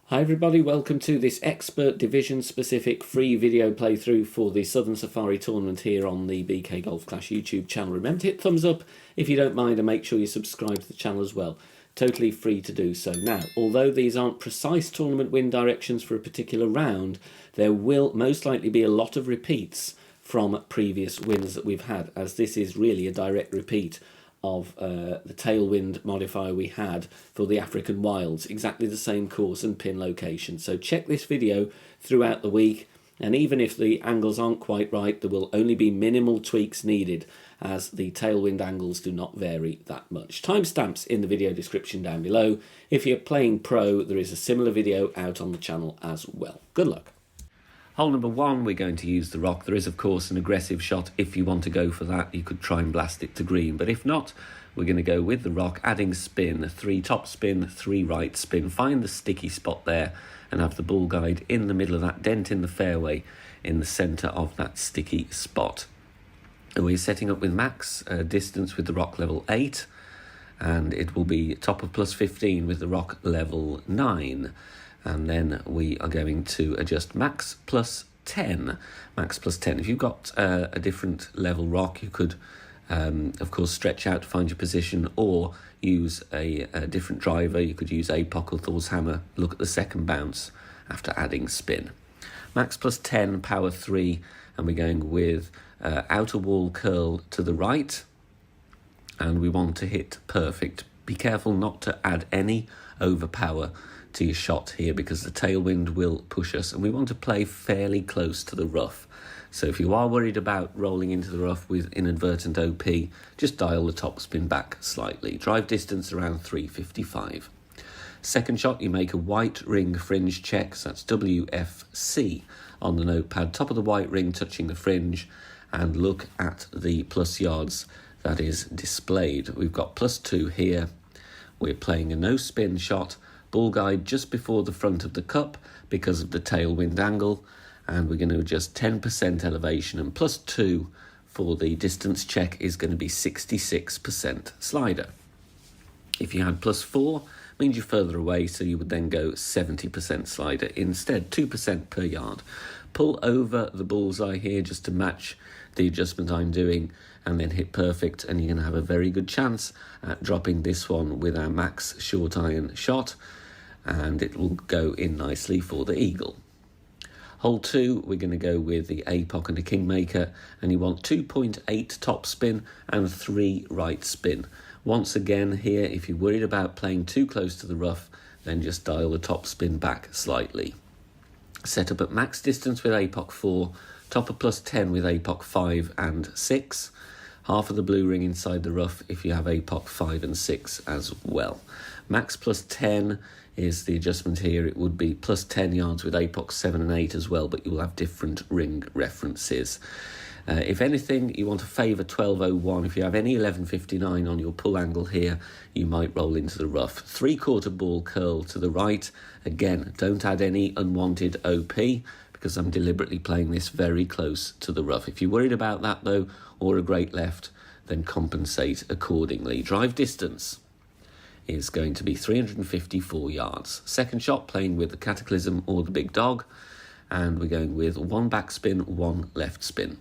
Hi everybody, welcome to this expert division specific free video playthrough for the Southern Safari tournament here on the BK Golf Clash YouTube channel. Remember to hit thumbs up if you don't mind and make sure you subscribe to the channel as well. Totally free to do so. Now, although these aren't precise tournament win directions for a particular round, there will most likely be a lot of repeats from previous wins that we've had, as this is really a direct repeat of the tailwind modifier we had for the African Wilds, exactly the same course and pin location. So check this video throughout the week, and even if the angles aren't quite right, there will only be minimal tweaks needed, as the tailwind angles do not vary that much. Timestamps in the video description down below. If you're playing pro, there is a similar video out on the channel as well. Good luck. Hole number one, we're going to use the rock. There is, of course, an aggressive shot. If you want to go for that, you could try and blast it to green. But if not, we're going to go with the rock, adding spin, 3 top spin, 3 right spin. Find the sticky spot there and have the ball guide in the middle of that dent in the fairway, in the centre of that sticky spot. And we're setting up with max distance with the rock level 8, and it will be top of plus 15 with the rock level 9. And then we are going to adjust max plus 10. Max plus 10. If you've got a different level rock, you could, of course, stretch out to find your position, or use a different driver. You could use Apoc or Thor's hammer. Look at the second bounce after adding spin. Max plus 10, power 3, and we're going with outer wall curl to the right. And we want to hit perfect. Be careful not to add any overpower to your shot here, because the tailwind will push us, and we want to play fairly close to the rough. So if you are worried about rolling into the rough with inadvertent OP, just dial the top spin back slightly. Drive distance around 355. Second shot, you make a white ring fringe check, so that's WFC on the notepad, top of the white ring touching the fringe, and look at the plus yards that is displayed. We've got plus 2 here. We're playing a no spin shot, ball guide just before the front of the cup because of the tailwind angle, and we're going to adjust 10% elevation, and plus 2 for the distance check is going to be 66% slider. If you had plus 4, means you're further away, so you would then go 70% slider instead, 2% per yard. Pull over the bullseye here just to match the adjustment I'm doing, and then hit perfect, and you're going to have a very good chance at dropping this one with our max short iron shot, and it will go in nicely for the eagle. Hole 2, we're going to go with the Apoc and a Kingmaker, and you want 2.8 top spin and 3 right spin. Once again here, if you're worried about playing too close to the rough, then just dial the top spin back slightly. Set up at max distance with Apoc 4, top of plus 10 with Apoc 5 and 6. Half of the blue ring inside the rough if you have Apoc 5 and 6 as well. Max plus 10 is the adjustment here. It would be plus 10 yards with Apoc 7 and 8 as well, but you will have different ring references. If anything, you want to favour 12.01. If you have any 11.59 on your pull angle here, you might roll into the rough. 3/4 ball curl to the right. Again, don't add any unwanted OP, because I'm deliberately playing this very close to the rough. If you're worried about that though, or a great left, then compensate accordingly. Drive distance is going to be 354 yards. Second shot, playing with the Cataclysm or the Big Dog, and we're going with 1 backspin, 1 left spin.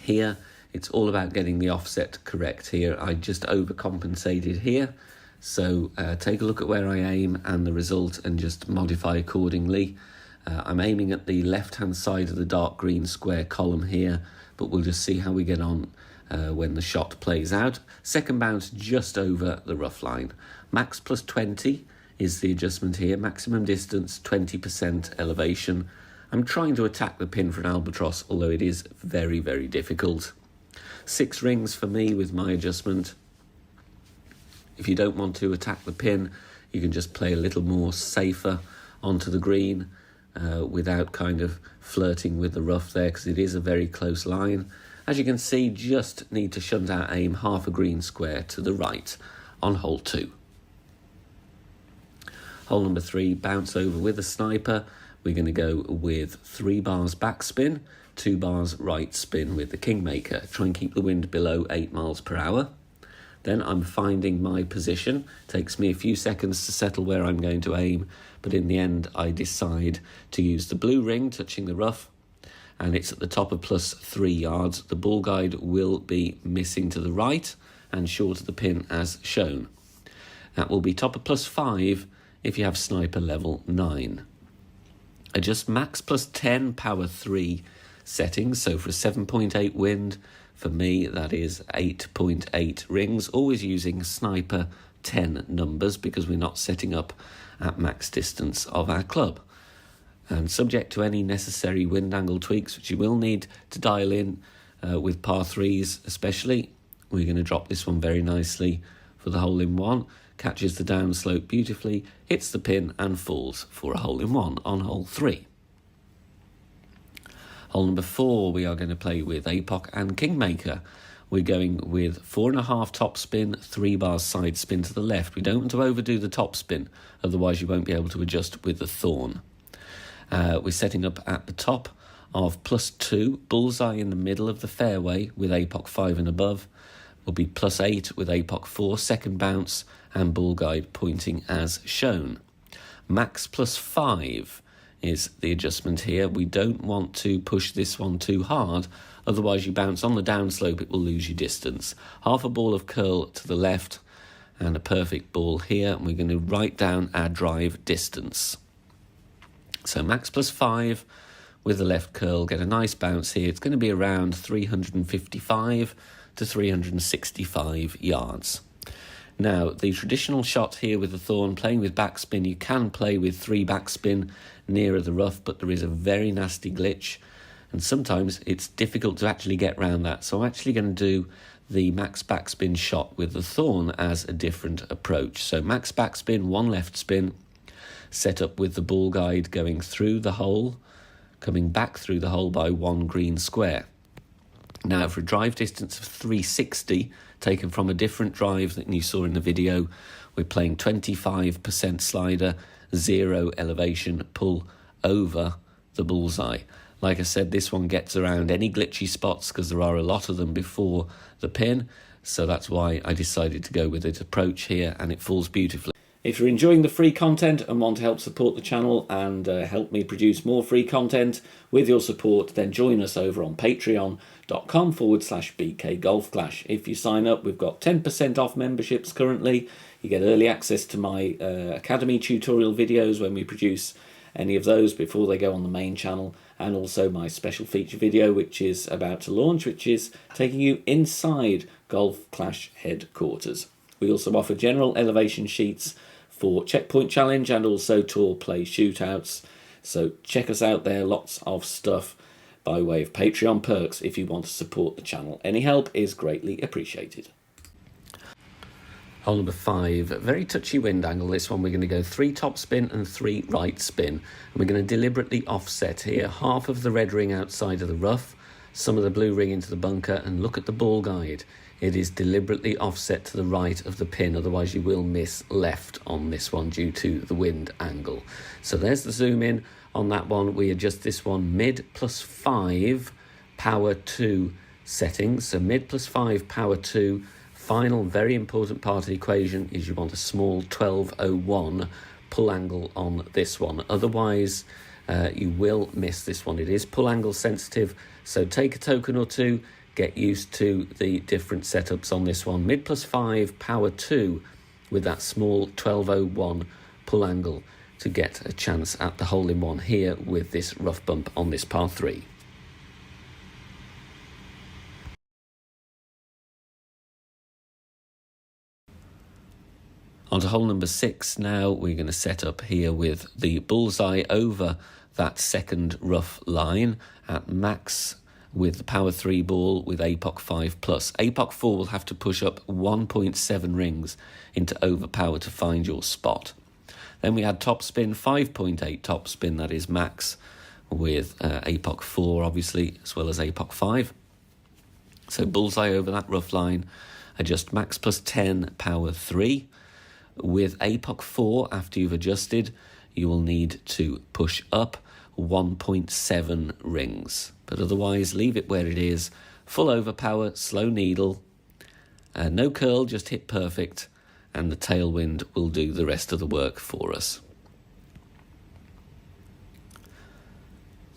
Here, it's all about getting the offset correct here. I just overcompensated here, so take a look at where I aim and the result and just modify accordingly. I'm aiming at the left-hand side of the dark green square column here, but we'll just see how we get on when the shot plays out. Second bounce just over the rough line. Max plus 20 is the adjustment here. Maximum distance, 20% elevation. I'm trying to attack the pin for an albatross, although it is very, very difficult. 6 rings for me with my adjustment. If you don't want to attack the pin, you can just play a little more safer onto the green without kind of flirting with the rough there, because it is a very close line. As you can see, just need to shunt our aim half a green square to the right on hole 2. Hole number 3, bounce over with a sniper. We're going to go with 3 bars backspin, 2 bars right spin with the Kingmaker. Try and keep the wind below 8 miles per hour. Then I'm finding my position. Takes me a few seconds to settle where I'm going to aim, but in the end I decide to use the blue ring touching the rough, and it's at the top of +3 yards. The ball guide will be missing to the right and short of the pin as shown. That will be top of +5 if you have sniper level 9. Adjust max +10 power 3 settings, so for a 7.8 wind, for me that is 8.8 rings, always using sniper 10 numbers because we're not setting up at max distance of our club. And subject to any necessary wind angle tweaks, which you will need to dial in with par 3s especially, we're going to drop this one very nicely for the hole-in-one. Catches the downslope beautifully, hits the pin and falls for a hole-in-one on hole 3. Hole number 4, we are going to play with Apoc and Kingmaker. We're going with 4.5 top spin, 3 bars side spin to the left. We don't want to overdo the top spin, otherwise you won't be able to adjust with the thorn. We're setting up at the top of +2, bullseye in the middle of the fairway with Apoc 5 and above. Will be +8 with Apoc 4, second bounce, and ball guide pointing as shown. Max +5 is the adjustment here. We don't want to push this one too hard, otherwise you bounce on the downslope, it will lose you distance. Half a ball of curl to the left and a perfect ball here, and we're going to write down our drive distance. So max +5 with the left curl, get a nice bounce here. It's going to be around 355 to 365 yards. Now, the traditional shot here with the thorn, playing with backspin, you can play with 3 backspin nearer the rough, but there is a very nasty glitch, and sometimes it's difficult to actually get around that. So I'm actually going to do the max backspin shot with the thorn as a different approach. So max backspin, 1 left spin, set up with the ball guide going through the hole, coming back through the hole by 1 green square. Now, for a drive distance of 360, taken from a different drive that you saw in the video, we're playing 25% slider, 0 elevation, pull over the bullseye. Like I said, this one gets around any glitchy spots because there are a lot of them before the pin, so that's why I decided to go with this approach here, and it falls beautifully. If you're enjoying the free content and want to help support the channel and help me produce more free content with your support, then join us over on patreon.com/BK Golf Clash. If you sign up, we've got 10% off memberships currently. You get early access to my Academy tutorial videos when we produce any of those before they go on the main channel, and also my special feature video which is about to launch, which is taking you inside Golf Clash headquarters. We also offer general elevation sheets for Checkpoint Challenge and also Tour Play shootouts. So check us out there, lots of stuff by way of Patreon perks if you want to support the channel. Any help is greatly appreciated. Hole number 5, very touchy wind angle. This one we're going to go 3 top spin and 3 right spin. And we're going to deliberately offset here, half of the red ring outside of the rough, some of the blue ring into the bunker, and look at the ball guide. It is deliberately offset to the right of the pin, otherwise you will miss left on this one due to the wind angle. So there's the zoom in on that one. We adjust this one mid +5 power 2 settings. So mid +5 power 2. Final very important part of the equation is you want a small 1201 pull angle on this one. Otherwise you will miss this one. It is pull angle sensitive, so take a token or two, get used to the different setups on this one. Mid +5 power 2 with that small 1201 pull angle to get a chance at the hole-in-one here with this rough bump on this par 3. On to hole number 6 now. We're going to set up here with the bullseye over that second rough line at max with the power 3 ball with Apoc 5 plus. Apoc 4 will have to push up 1.7 rings into overpower to find your spot. Then we had top spin, 5.8 top spin, that is max, with Apoc 4 obviously, as well as Apoc 5. So bullseye over that rough line, adjust max +10 power 3. With Apoc 4, after you've adjusted, you will need to push up 1.7 rings. But otherwise, leave it where it is. Full overpower, slow needle, No curl, just hit perfect, and the tailwind will do the rest of the work for us.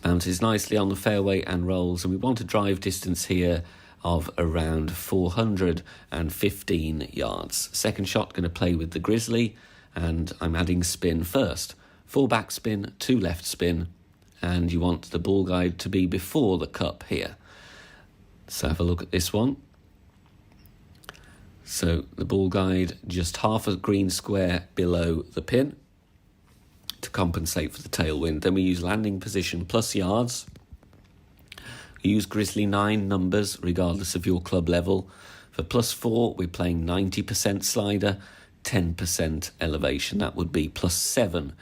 Bounces nicely on the fairway and rolls, and we want a drive distance here of around 415 yards. Second shot going to play with the Grizzly, and I'm adding spin first. 4 back spin, 2 left spin, and you want the ball guide to be before the cup here. So have a look at this one. So the ball guide just half a green square below the pin to compensate for the tailwind. Then we use landing position plus yards. We use Grizzly 9 numbers regardless of your club level. For +4, we're playing 90% slider, 10% elevation. That would be +7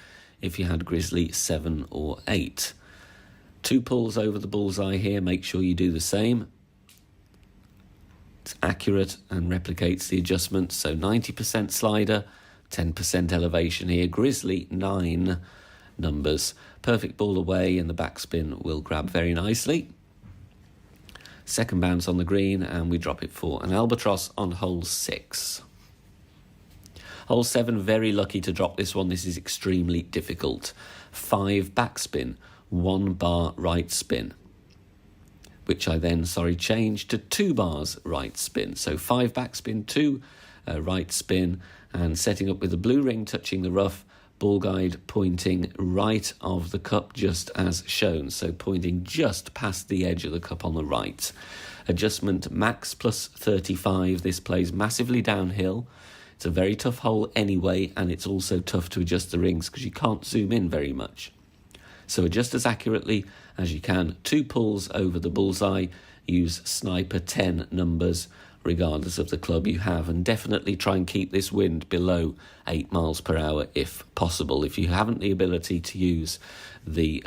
if you had Grizzly 7 or 8. 2 pulls over the bullseye here. Make sure you do the same. It's accurate and replicates the adjustment. So 90% slider, 10% elevation here. Grizzly 9 numbers. Perfect ball away, and the backspin will grab very nicely. Second bounce on the green, and we drop it for an albatross on hole 6. Hole 7, very lucky to drop this one. This is extremely difficult. 5 backspin, 1 bar right spin, which I then, changed to 2 bars right spin. So 5 backspin, 2 right spin, and setting up with the blue ring touching the rough, ball guide pointing right of the cup just as shown, so pointing just past the edge of the cup on the right. Adjustment max +35. This plays massively downhill. It's a very tough hole anyway, and it's also tough to adjust the rings because you can't zoom in very much. So adjust as accurately as you can. 2 pulls over the bullseye. Use sniper 10 numbers regardless of the club you have, and definitely try and keep this wind below 8 miles per hour if possible. If you haven't the ability to use the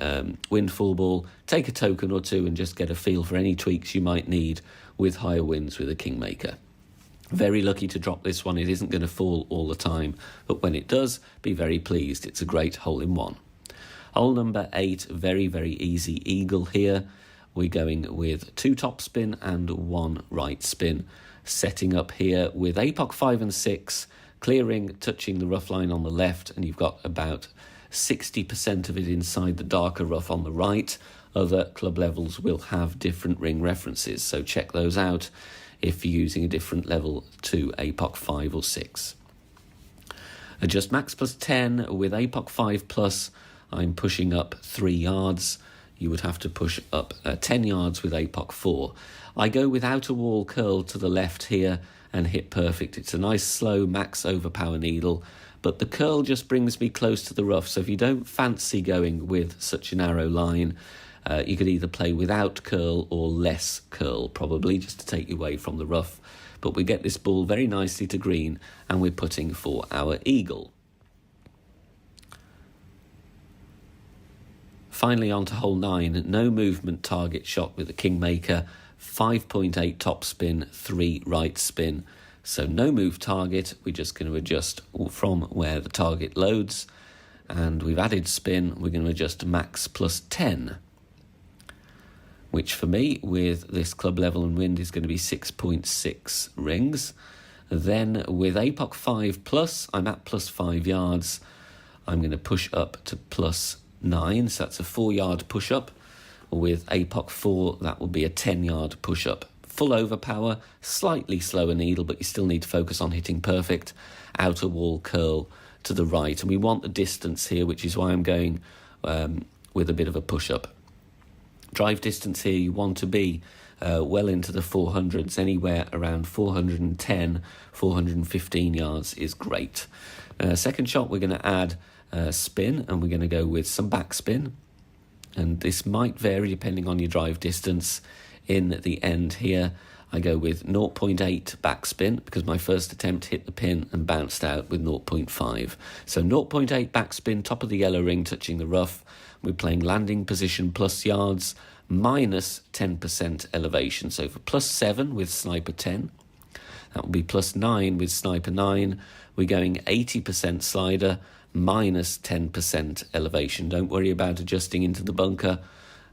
windfall ball, take a token or 2 and just get a feel for any tweaks you might need with higher winds with a Kingmaker. Very lucky to drop this one. It isn't going to fall all the time, but when it does, be very pleased. It's a great hole-in-one. Hole number 8, very, very easy eagle here. We're going with 2 top spin and 1 right spin. Setting up here with APOC 5 and 6, clearing, touching the rough line on the left, and you've got about 60% of it inside the darker rough on the right. Other club levels will have different ring references, so check those out if you're using a different level to APOC 5 or 6. Adjust max +10 with APOC 5 plus. I'm pushing up 3 yards. You would have to push up 10 yards with APOC 4. I go with outer wall curl to the left here and hit perfect. It's a nice slow max overpower needle, but the curl just brings me close to the rough. So if you don't fancy going with such a narrow line, you could either play without curl or less curl, probably, just to take you away from the rough. But we get this ball very nicely to green, and we're putting for our eagle. Finally on to hole 9, no movement target shot with the Kingmaker, 5.8 top spin, 3 right spin. So no move target, we're just going to adjust from where the target loads, and we've added spin, we're going to adjust max +10, which for me, with this club level and wind, is going to be 6.6 rings. Then with APOC 5 plus, I'm at +5 yards. I'm going to push up to +9, so that's a 4-yard push-up. With APOC 4, that will be a 10-yard push-up. Full overpower, slightly slower needle, but you still need to focus on hitting perfect. Outer wall curl to the right, and we want the distance here, which is why I'm going with a bit of a push-up. Drive distance here, you want to be well into the 400s, anywhere around 410, 415 yards is great. Second shot, we're going to add spin, and we're going to go with some backspin, and this might vary depending on your drive distance. In the end here, I go with 0.8 backspin because my first attempt hit the pin and bounced out with 0.5. So 0.8 backspin, top of the yellow ring touching the rough. We're playing landing position plus yards minus 10% elevation. So for +7 with sniper 10, that will be +9 with sniper 9. We're going 80% slider minus 10% elevation. Don't worry about adjusting into the bunker.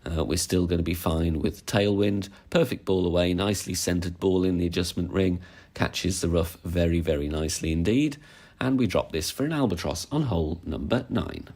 We're still going to be fine with tailwind, perfect ball away, nicely centred ball in the adjustment ring, catches the rough very, very nicely indeed, and we drop this for an albatross on hole number 9.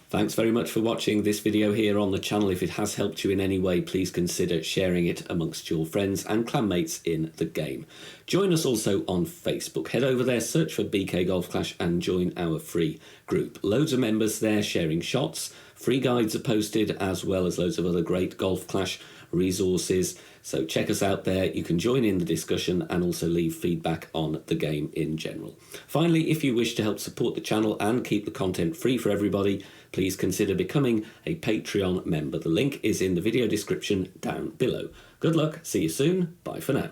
Thanks very much for watching this video here on the channel. If it has helped you in any way, please consider sharing it amongst your friends and clanmates in the game. Join us also on Facebook. Head over there, search for BK Golf Clash and join our free group. Loads of members there sharing shots. Free guides are posted, as well as loads of other great Golf Clash resources. So check us out there. You can join in the discussion and also leave feedback on the game in general. Finally, if you wish to help support the channel and keep the content free for everybody, please consider becoming a Patreon member. The link is in the video description down below. Good luck, see you soon, bye for now.